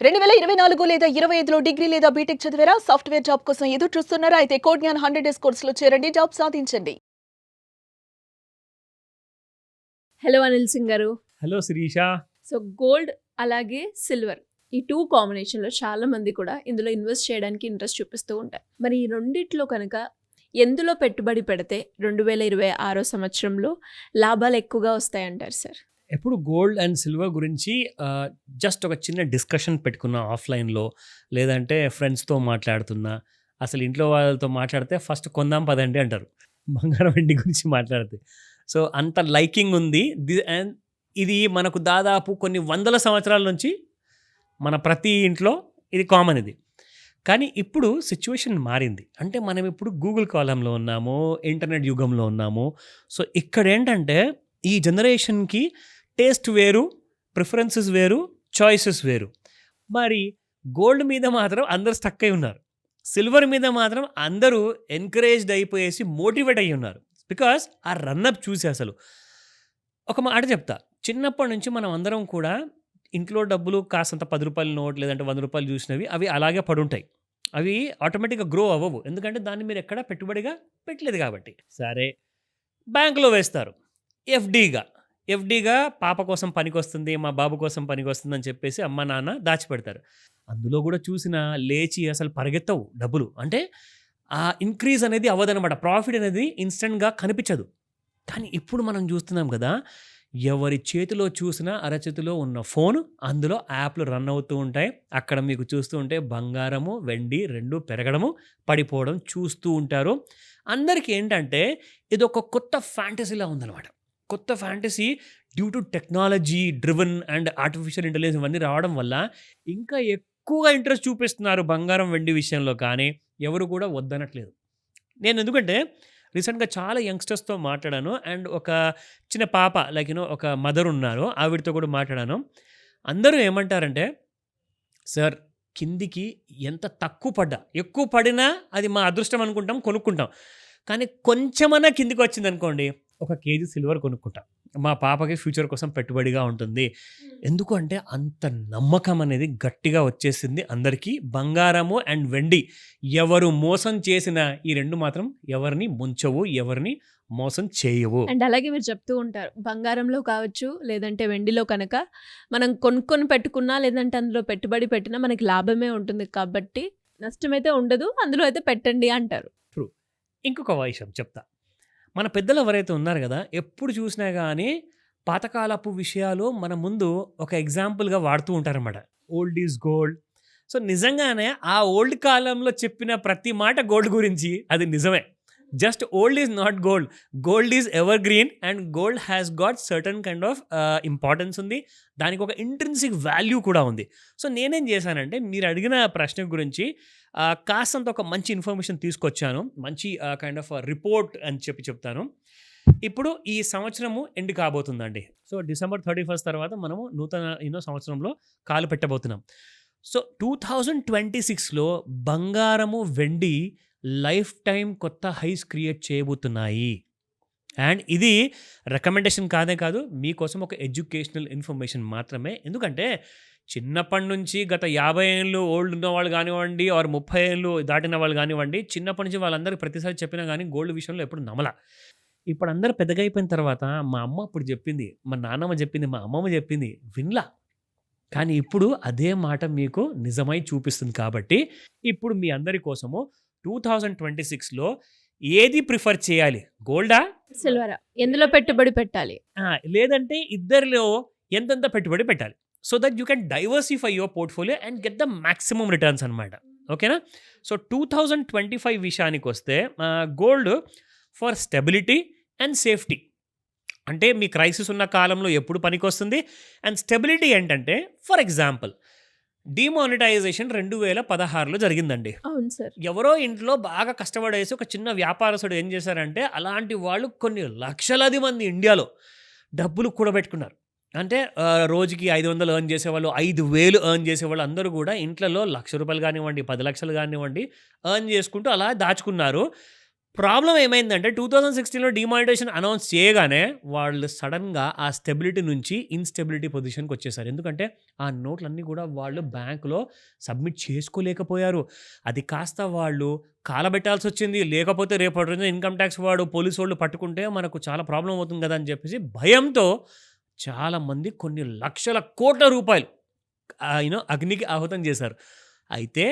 2024 లేదా 25లో డిగ్రీ లేదా బీటెక్ చదివారా? సాఫ్ట్‌వేర్ జాబ్ కోసం ఎదురు చూస్తున్నారా? అయితే కోడ్ జ్ఞాన్ 100 డేస్ కోర్సులో చేరండి. జాబ్ సాధించండి. హలో అనిల్ సింగ్ గారు. హలో శిరీష. సో గోల్డ్ అలాగే సిల్వర్ ఈ 2 కాంబినేషన్‌లో చాలా మంది కూడా ఇందులో ఇన్వెస్ట్ చేయడానికి ఇంట్రెస్ట్ చూపిస్తూ ఉంటారు. మరి ఈ రెండిట్లో కనుక ఎందులో పెట్టుబడి పెడితే 2026 సంవత్సరంలో లాభాలు ఎక్కువగా వస్తాయంటారు సార్? ఎప్పుడు గోల్డ్ అండ్ సిల్వర్ గురించి జస్ట్ ఒక చిన్న డిస్కషన్ పెట్టుకున్నా ఆఫ్లైన్లో, లేదంటే ఫ్రెండ్స్తో మాట్లాడుతున్నా. అసలు ఇంట్లో వాళ్ళతో మాట్లాడితే ఫస్ట్ కొందాం పదండి అంటారు బంగారం వెండి గురించి మాట్లాడితే. సో అంత లైకింగ్ ఉంది. అండ్ ఇది మనకు దాదాపు కొన్ని వందల సంవత్సరాల నుంచి మన ప్రతి ఇంట్లో ఇది కామన్ ఇది. కానీ ఇప్పుడు సిచ్యువేషన్ మారింది. అంటే మనం ఇప్పుడు గూగుల్ కాలంలో ఉన్నాము, ఇంటర్నెట్ యుగంలో ఉన్నాము. సో ఇక్కడ ఏంటంటే ఈ జనరేషన్కి టేస్ట్ వేరు, ప్రిఫరెన్సెస్ వేరు, చాయిసెస్ వేరు. మరి గోల్డ్ మీద మాత్రం అందరు స్టక్ అయి ఉన్నారు. సిల్వర్ మీద మాత్రం అందరూ ఎంకరేజ్డ్ అయిపోయేసి మోటివేట్ అయ్యి ఉన్నారు. బికాస్ ఆ రన్అప్ చూసి అసలు ఒక మాట చెప్తా. చిన్నప్పటి నుంచి మనం అందరం కూడా ఇంట్లో డబ్బులు కాసంత 10 రూపాయల నోట్ లేదంటే 100 రూపాయలు చూసినవి అవి అలాగే పడుంటాయి. అవి ఆటోమేటిక్గా గ్రో అవ్వవు. ఎందుకంటే దాన్ని మీరు ఎక్కడ పెట్టుబడిగా పెట్టలేదు కాబట్టి. సరే, బ్యాంకులో వేస్తారు ఎఫ్డీగా పాప కోసం పనికొస్తుంది, మా బాబు కోసం పనికొస్తుంది అని చెప్పేసి అమ్మ నాన్న దాచిపెడతారు. అందులో కూడా చూసినా లేచి అసలు పరిగెత్తవు డబ్బులు. అంటే ఆ ఇంక్రీజ్ అనేది అవ్వదనమాట. ప్రాఫిట్ అనేది ఇన్స్టెంట్గా కనిపించదు. కానీ ఇప్పుడు మనం చూస్తున్నాం కదా, ఎవరి చేతిలో చూసినా అరచేతిలో ఉన్న ఫోన్, అందులో యాప్లు రన్ అవుతూ ఉంటాయి. అక్కడ మీకు చూస్తూ ఉంటే బంగారము వెండి రెండు పెరగడము పడిపోవడం చూస్తూ ఉంటారు. అందరికీ ఏంటంటే ఇది ఒక కొత్త ఫ్యాంటసీలా ఉందన్నమాట. కొత్త fantasy due to technology driven and artificial intelligence ఇవన్నీ రావడం వల్ల ఇంకా ఎక్కువగా ఇంట్రెస్ట్ చూపిస్తున్నారు బంగారం వెండి విషయంలో. కానీ ఎవరు కూడా వద్దనట్లేదు. నేను ఎందుకంటే రీసెంట్గా చాలా యంగ్స్టర్స్తో మాట్లాడాను. అండ్ ఒక చిన్న పాప లైక్ ఒక మదర్ ఉన్నారు, ఆవిడతో కూడా మాట్లాడాను. అందరూ ఏమంటారంటే, సార్ కిందికి ఎంత తక్కువ పడ్డా ఎక్కువ పడినా అది మా అదృష్టం అనుకుంటాం, కొనుక్కుంటాం. కానీ కొంచెమన్నా కిందికి వచ్చింది అనుకోండి, 1 కేజీ సిల్వర్ కొనుక్కుంటాం. మా పాపకి ఫ్యూచర్ కోసం పెట్టుబడిగా ఉంటుంది. ఎందుకు అంటే అంత నమ్మకం అనేది గట్టిగా వచ్చేసింది అందరికీ. బంగారము అండ్ వెండి ఎవరు మోసం చేసిన ఈ రెండు మాత్రం ఎవరిని ముంచవు, ఎవరిని మోసం చేయవు. అండ్ అలాగే మీరు చెప్తూ ఉంటారు, బంగారంలో కావచ్చు లేదంటే వెండిలో కనుక మనం కొనుక్కొని పెట్టుకున్నా లేదంటే అందులో పెట్టుబడి పెట్టినా మనకి లాభమే ఉంటుంది. కాబట్టి నష్టమైతే ఉండదు, అందులో అయితే పెట్టండి అంటారు. ట్రూ. ఇంకొక విషయం చెప్తా. మన పెద్దలు ఎవరైతే ఉన్నారు కదా, ఎప్పుడు చూసినా కానీ పాతకాలపు విషయాలు మన ముందు ఒక ఎగ్జాంపుల్గా వాడుతూ ఉంటారన్నమాట. Old is gold. సో నిజంగానే ఆ ఓల్డ్ కాలంలో చెప్పిన ప్రతి మాట గోల్డ్ గురించి అది నిజమే. Just old is not gold, gold is ever green and gold has got certain kind of importance ఉంది. దానికి ఒక ఇంట్రిన్సిక్ వాల్యూ కూడా ఉంది. సో నేనేం చేశానంటే మీరు అడిగిన ప్రశ్న గురించి కాస్తంత ఒక మంచి ఇన్ఫర్మేషన్ తీసుకొచ్చాను. మంచి కైండ్ ఆఫ్ రిపోర్ట్ అని చెప్తాను. ఇప్పుడు ఈ సంవత్సరము ఎండ్ కాబోతుందండి. సో December 31 తర్వాత మనము నూతన సంవత్సరంలో కాలు పెట్టబోతున్నాం. సో 2026లో బంగారము వెండి లైఫ్ టైం కొత్త హైస్ క్రియేట్ చేయబోతున్నాయి. అండ్ ఇది రికమెండేషన్ కాదే కాదు, మీకోసం ఒక ఎడ్యుకేషనల్ ఇన్ఫర్మేషన్ మాత్రమే. ఎందుకంటే చిన్నప్పటి నుంచి గత 50 ఏళ్ళు ఓల్డ్ ఉన్న వాళ్ళు కానివ్వండి, ఆర్ 30 ఏళ్ళు దాటిన వాళ్ళు కానివ్వండి, చిన్నప్పటి నుంచి వాళ్ళందరికీ ప్రతిసారి చెప్పినా కానీ గోల్డ్ విషయంలో ఎప్పుడు నమ్మల. ఇప్పుడు అందరూ పెద్దగా అయిపోయిన తర్వాత మా అమ్మ అప్పుడు చెప్పింది, మా నాన్నమ్మ చెప్పింది, మా అమ్మమ్మ చెప్పింది వినలా. కానీ ఇప్పుడు అదే మాట మీకు నిజమై చూపిస్తుంది. కాబట్టి ఇప్పుడు మీ అందరి కోసము 2026లో ఏది ప్రిఫర్ చేయాలి, గోల్డా సిల్వరా, ఎందులో పెట్టుబడి పెట్టాలి, లేదంటే ఇద్దరిలో ఎంతెంత పెట్టుబడి పెట్టాలి, so that you can diversify your portfolio and get the maximum returns అనమాట. ఓకేనా? సో 2025 విషయానికి వస్తే gold for stability and safety. అంటే మీ క్రైసిస్ ఉన్న కాలంలో ఎప్పుడు పనికొస్తుంది. అండ్ స్టెబిలిటీ ఏంటంటే, ఫర్ ఎగ్జాంపుల్ డిమానిటైజేషన్ 2016లో జరిగిందండి. అవును సార్. ఎవరో ఇంట్లో బాగా కష్టపడేసి ఒక చిన్న వ్యాపారస్తుడు ఏం చేశారంటే, అలాంటి వాళ్ళు కొన్ని లక్షలాది మంది ఇండియాలో డబ్బులు కూడబెట్టుకున్నారు. అంటే రోజుకి 500 ఎర్న్ చేసేవాళ్ళు, 5,000 ఎర్న్ చేసేవాళ్ళు అందరూ కూడా ఇంట్లలో ₹1,00,000 కానివ్వండి, 10 లక్షలు కానివ్వండి ఎర్న్ చేసుకుంటూ అలా దాచుకున్నారు. ప్రాబ్లం ఏమైందంటే 2016లో డిమానిటైజేషన్ అనౌన్స్ చేయగానే వాళ్ళు సడన్గా ఆ స్టెబిలిటీ నుంచి ఇన్స్టెబిలిటీ పొజిషన్కి వచ్చేసారు. ఎందుకంటే ఆ నోట్లన్నీ కూడా వాళ్ళు బ్యాంకులో సబ్మిట్ చేసుకోలేకపోయారు. అది కాస్త వాళ్ళు కాలబెట్టాల్సి వచ్చింది. లేకపోతే రేపటి రోజున ఇన్కమ్ ట్యాక్స్ వాడు పోలీసు వాళ్ళు పట్టుకుంటే మనకు చాలా ప్రాబ్లం అవుతుంది కదా అని చెప్పేసి భయంతో చాలామంది కొన్ని లక్షల కోట్ల రూపాయలు అగ్నికి ఆహుతం చేశారు. అయితే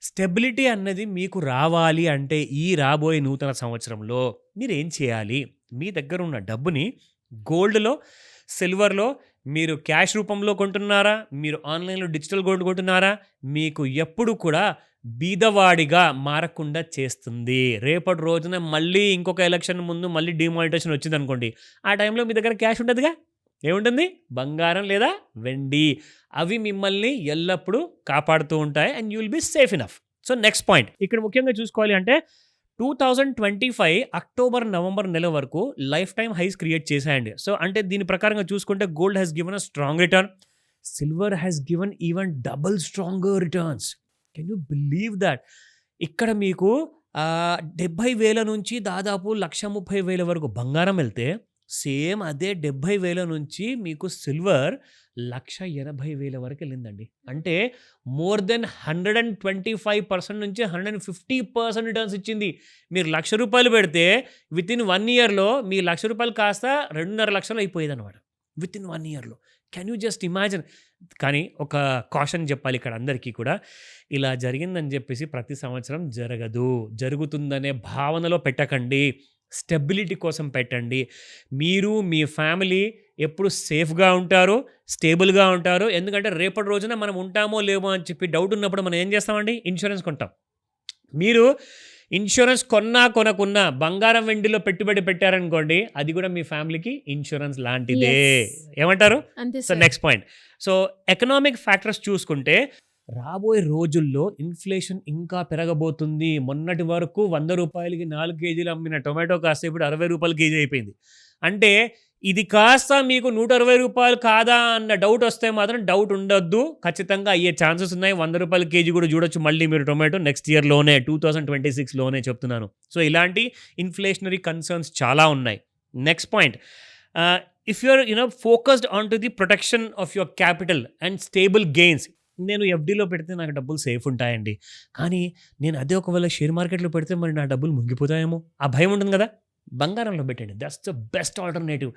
స్టెబిలిటీ అన్నది మీకు రావాలి అంటే ఈ రాబోయే నూతన సంవత్సరంలో మీరు ఏం చేయాలి? మీ దగ్గర ఉన్న డబ్బుని గోల్డ్‌లో, సిల్వర్‌లో మీరు క్యాష్ రూపంలో కొంటున్నారా? మీరు ఆన్‌లైన్‌లో డిజిటల్ గోల్డ్ కొంటున్నారా? మీకు ఎప్పుడు కూడా బీదవాడిగా మారకుండా చేస్తుంది. రేపటి రోజున మళ్ళీ ఇంకొక ఎలక్షన్ ముందు మళ్ళీ డిమానిటైజేషన్ వచ్చిందనుకోండి. ఆ టైంలో మీ దగ్గర క్యాష్ ఉండదుగా. ఏముంటుంది? బంగారం లేదా వెండి. అవి మిమ్మల్ని ఎల్లప్పుడూ కాపాడుతూ ఉంటాయి and you will be safe enough. So next point ఇక్కడ ముఖ్యంగా చూసుకోవాలి అంటే 2025 అక్టోబర్, నవంబర్ నెల వరకు లైఫ్ టైమ్ హైస్ క్రియేట్ చేశాయండి. సో అంటే దీని ప్రకారంగా చూసుకుంటే gold has given a strong return, silver has given even double stronger returns. Can you believe that? ఇక్కడ మీకు 70,000 నుంచి దాదాపు 130,000 వరకు బంగారం వెళ్తే సేమ్ అదే 70,000 నుంచి మీకు సిల్వర్ 180,000 వరకు వెళ్ళిందండి. అంటే మోర్ దెన్ 125% నుంచి 150% రిటర్న్స్ ఇచ్చింది. మీరు ₹1,00,000 పెడితే విత్ ఇన్ 1 ఇయర్‌లో మీ ₹1,00,000 కాస్త 2.5 లక్షలు అయిపోయేది అనమాట. విత్ ఇన్ 1 ఇయర్‌లో. Can you just imagine? కానీ ఒక కాషన్ చెప్పాలి ఇక్కడ అందరికీ కూడా. ఇలా జరిగిందని చెప్పేసి ప్రతి సంవత్సరం జరగదు. జరుగుతుందనే భావనలో పెట్టకండి. స్టెబిలిటీ కోసం పెట్టండి. మీరు మీ ఫ్యామిలీ ఎప్పుడు సేఫ్గా ఉంటారు, స్టేబుల్గా ఉంటారు. ఎందుకంటే రేపటి రోజున మనం ఉంటామో లేమో అని చెప్పి డౌట్ ఉన్నప్పుడు మనం ఏం చేస్తామండి? ఇన్సూరెన్స్ కొంటాం. మీరు ఇన్సూరెన్స్ కొనకున్నా బంగారం వెండిలో పెట్టుబడి పెట్టారనుకోండి, అది కూడా మీ ఫ్యామిలీకి ఇన్సూరెన్స్ లాంటిదే. ఏమంటారు? So next point. So economic factors చూసుకుంటే రాబోయే రోజుల్లో ఇన్ఫ్లేషన్ ఇంకా పెరగబోతుంది. మొన్నటి వరకు ₹100కి 4 కేజీలు అమ్మిన టొమాటో కాస్త ఇప్పుడు ₹60 కేజీ అయిపోయింది. అంటే ఇది కాస్త మీకు ₹160 కాదా అన్న డౌట్ వస్తే మాత్రం డౌట్ ఉండొద్దు. ఖచ్చితంగా అయ్యే ఛాన్సెస్ ఉన్నాయి. ₹100 కేజీ కూడా చూడొచ్చు మళ్ళీ మీరు టొమాటో నెక్స్ట్ ఇయర్లోనే 2026లోనే చెప్తున్నాను. సో ఇలాంటి ఇన్ఫ్లేషనరీ కన్సర్న్స్ చాలా ఉన్నాయి. Next point, if you're focused on to the protection of your capital and stable gains. నేను ఎఫ్డీలో పెడితే నాకు డబ్బులు సేఫ్ ఉంటాయండి. కానీ నేను అదే ఒకవేళ షేర్ మార్కెట్లో పెడితే మరి నా డబ్బులు మునిగిపోతాయేమో ఆ భయం ఉంటుంది కదా. బంగారంలో పెట్టండి. That's the best alternative.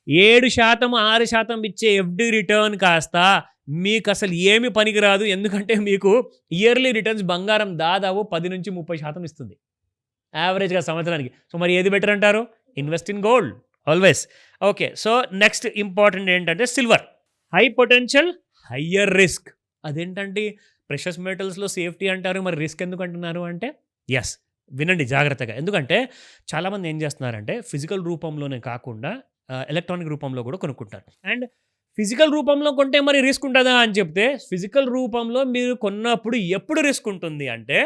7%, 6% ఇచ్చే ఎఫ్డీ రిటర్న్ కాస్త మీకు అసలు ఏమి పనికిరాదు. ఎందుకంటే మీకు ఇయర్లీ రిటర్న్స్ బంగారం దాదాపు 10 నుంచి 30% ఇస్తుంది యావరేజ్గా సంవత్సరానికి. సో మరి ఏది బెటర్ అంటారు? Invest in gold always. Okay, so next important ఏంటంటే silver. High potential, higher risk. అదేంటంటే ప్రెషస్ మెటల్స్లో సేఫ్టీ అంటారు, మరి రిస్క్ ఎందుకు అంటున్నారు అంటే ఎస్, వినండి జాగ్రత్తగా. ఎందుకంటే చాలామంది ఏం చేస్తున్నారంటే ఫిజికల్ రూపంలోనే కాకుండా ఎలక్ట్రానిక్ రూపంలో కూడా కొనుక్కుంటారు. అండ్ ఫిజికల్ రూపంలో కొంటే మరి రిస్క్ ఉంటుందా అని చెప్తే, ఫిజికల్ రూపంలో మీరు కొన్నప్పుడు ఎప్పుడు రిస్క్ ఉంటుంది అంటే,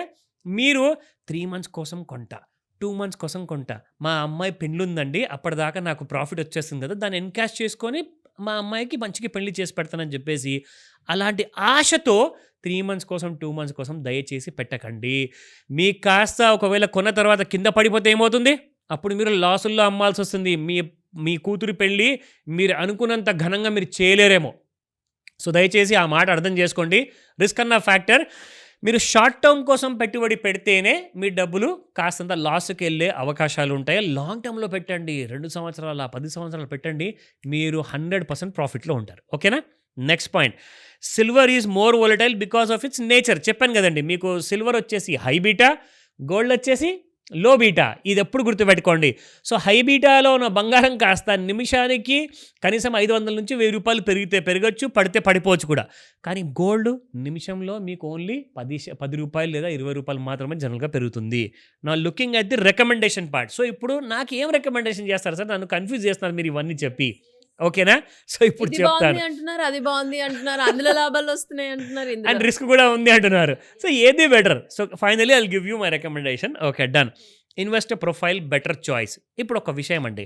మీరు 3 months కోసం కొంటా, 2 months కోసం కొంటా, మా అమ్మాయి పెళ్ళి ఉందండి అప్పటిదాకా నాకు ప్రాఫిట్ వచ్చేస్తుంది కదా, దాన్ని ఎన్కాష్ చేసుకొని మా అమ్మాయికి మంచిగా పెళ్లి చేసి పెడతానని చెప్పేసి అలాంటి ఆశతో 3 months కోసం 2 months కోసం దయచేసి పెట్టకండి. మీకు కాస్త ఒకవేళ కొన్న తర్వాత కింద పడిపోతే ఏమవుతుంది? అప్పుడు మీరు లాసుల్లో అమ్మాల్సి వస్తుంది. మీ కూతురి పెళ్ళి మీరు అనుకున్నంత ఘనంగా మీరు చేయలేరేమో. సో దయచేసి ఆ మాట అర్థం చేసుకోండి. రిస్క్ అన్న ఫ్యాక్టర్. మీరు షార్ట్ టర్మ్ కోసం పెట్టుబడి పెడితేనే మీ డబ్బులు కాస్తంత లాస్కి వెళ్ళే అవకాశాలు ఉంటాయి. లాంగ్ టర్మ్లో పెట్టండి. 2 సంవత్సరాలు 10 సంవత్సరాలు పెట్టండి. మీరు 100% ప్రాఫిట్లో ఉంటారు. ఓకేనా? Next point, silver is more volatile because of it's nature. చెప్పాను కదండి మీకు, సిల్వర్ వచ్చేసి హై బీటా, గోల్డ్ వచ్చేసి లో బీటా. ఇది ఎప్పుడు గుర్తుపెట్టుకోండి. సో హై బీటాలో ఉన్న బంగారం కాస్త నిమిషానికి కనీసం 500 నుంచి 1000 రూపాయలు పెరగచ్చు, పడితే పడిపోవచ్చు కూడా. కానీ గోల్డ్ నిమిషంలో మీకు ఓన్లీ 10 రూపాయలు లేదా 20 రూపాయలు మాత్రమే జనరల్గా పెరుగుతుంది. నా looking at the recommendation part. So ఇప్పుడు నాకు ఏం రికమెండేషన్ చేస్తారు సార్? నన్ను కన్ఫ్యూజ్ చేస్తున్నారు మీరు ఇవన్నీ చెప్పి. ఓకేనా? సో ఇప్పుడు చెప్తాను. అంటున్నారు, అది బాగుంది అంటున్నారు, అందులో లాభాలు వస్తున్నాయి అంటున్నారు, అండ్ రిస్క్ కూడా ఉంది అంటున్నారు. సో ఏది better? So finally I'll give you my recommendation. Okay, done. Investor profile better choice. ఇప్పుడు ఒక విషయం అండి,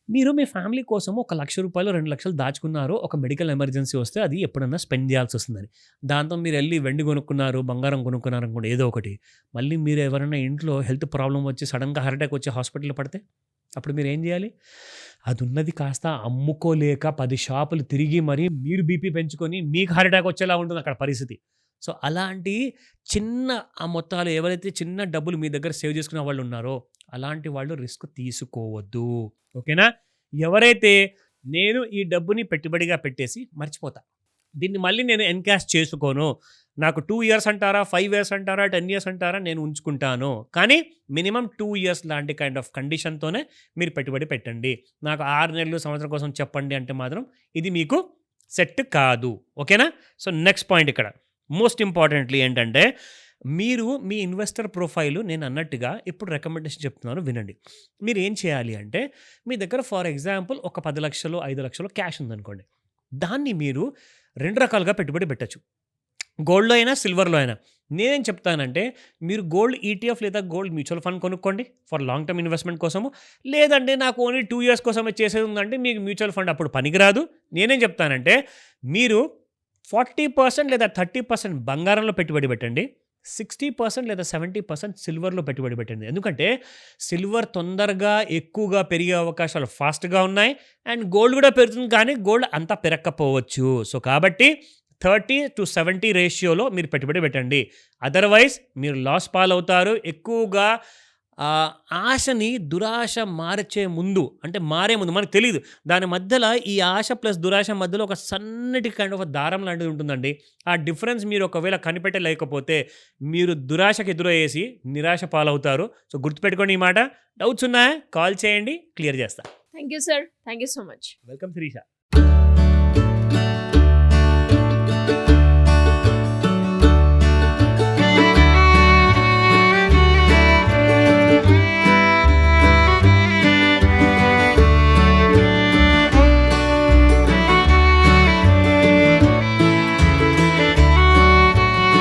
మీరు మీ ఫ్యామిలీ కోసం ఒక ₹1,00,000 2,00,000 దాచుకున్నారు. ఒక మెడికల్ ఎమర్జెన్సీ వస్తే అది ఎప్పుడన్నా స్పెండ్ చేయాల్సి వస్తుందని. దాంతో మీరు వెళ్ళి వెండి కొనుక్కున్నారు, బంగారం కొనుక్కున్నారు అనుకోండి ఏదో ఒకటి. మళ్ళీ మీరు ఎవరైనా ఇంట్లో హెల్త్ ప్రాబ్లమ్ వచ్చి సడన్‌గా హార్ట్ అటాక్ వచ్చి హాస్పిటల్‌లో పడితే అప్పుడు మీరు ఏం చేయాలి? అది ఉన్నది కాస్త అమ్ముకోలేక 10 షాపులు తిరిగి మరి మీరు బీపీ పెంచుకొని మీకు హార్ట్ అటాక్ వచ్చేలా ఉంటుంది అక్కడ పరిస్థితి. సో అలాంటి చిన్న ఆ మొత్తాలు ఎవరైతే చిన్న డబ్బులు మీ దగ్గర సేవ్ చేసుకునే వాళ్ళు ఉన్నారో అలాంటి వాళ్ళు రిస్క్ తీసుకోవద్దు. ఓకేనా? ఎవరైతే నేను ఈ డబ్బుని పెట్టుబడిగా పెట్టేసి మర్చిపోతా, దీన్ని మళ్ళీ నేను ఎన్కాష్ చేసుకోను, నాకు 2 ఇయర్స్ అంటారా, 5 ఇయర్స్ అంటారా, 10 ఇయర్స్ అంటారా, నేను ఉంచుకుంటాను, కానీ మినిమం 2 ఇయర్స్ లాంటి కైండ్ ఆఫ్ కండిషన్తోనే మీరు పెట్టుబడి పెట్టండి. నాకు 6 నెలలు సంవత్సరం కోసం చెప్పండి అంటే మాత్రం ఇది మీకు సెట్ కాదు. ఓకేనా? సో నెక్స్ట్ పాయింట్ ఇక్కడ మోస్ట్ ఇంపార్టెంట్లీ ఏంటంటే మీరు మీ ఇన్వెస్టర్ ప్రొఫైల్ నేను అన్నట్టుగా ఇప్పుడు రికమెండేషన్ చెప్తున్నాను వినండి. మీరు ఏం చేయాలి అంటే మీ దగ్గర ఫర్ ఎగ్జాంపుల్ ఒక 10 లక్షలు 5 లక్షలు క్యాష్ ఉందనుకోండి, దాన్ని మీరు 2 రకాలుగా పెట్టుబడి పెట్టచ్చు. గోల్డ్‌లో అయినా సిల్వర్‌లో అయినా. నేనేం చెప్తానంటే మీరు గోల్డ్ ఈటీఎఫ్ లేదా గోల్డ్ మ్యూచువల్ ఫండ్ కొనుక్కోండి ఫర్ లాంగ్ టర్మ్ ఇన్వెస్ట్మెంట్ కోసము. లేదంటే నాకు ఓన్లీ 2 ఇయర్స్ కోసమే చేసేది ఉందంటే మీకు మ్యూచువల్ ఫండ్ అప్పుడు పనికిరాదు. నేనేం చెప్తానంటే మీరు 40% లేదా 30% బంగారంలో పెట్టుబడి పెట్టండి, 60% లేదా 70% సిల్వర్‌లో పెట్టుబడి పెట్టండి. ఎందుకంటే సిల్వర్ తొందరగా ఎక్కువగా పెరిగే అవకాశాలు ఫాస్ట్‌గా ఉన్నాయి. అండ్ గోల్డ్ కూడా పెరుగుతుంది, కానీ గోల్డ్ అంత పెరగకపోవచ్చు. సో కాబట్టి 30-70 రేషియోలో మీరు పెట్టుబడి పెట్టండి. అదర్వైజ్ మీరు లాస్ పాలవుతారు. ఎక్కువగా ఆశని దురాశ మార్చే ముందు, అంటే మారే ముందు మనకు తెలీదు. దాని మధ్యలో ఈ ఆశ ప్లస్ దురాశ మధ్యలో ఒక సన్నటి కైండ్ ఆఫ్ దారం లాంటిది ఉంటుందండి. ఆ డిఫరెన్స్ మీరు ఒకవేళ కనిపెట్టలేకపోతే మీరు దురాశకు ఎదురయ్యేసి నిరాశ పాలవుతారు. సో గుర్తుపెట్టుకోండి ఈ మాట. డౌట్స్ ఉన్నాయా? కాల్ చేయండి, క్లియర్ చేస్తా. Thank you sir. Thank you so much. Welcome Sirisha.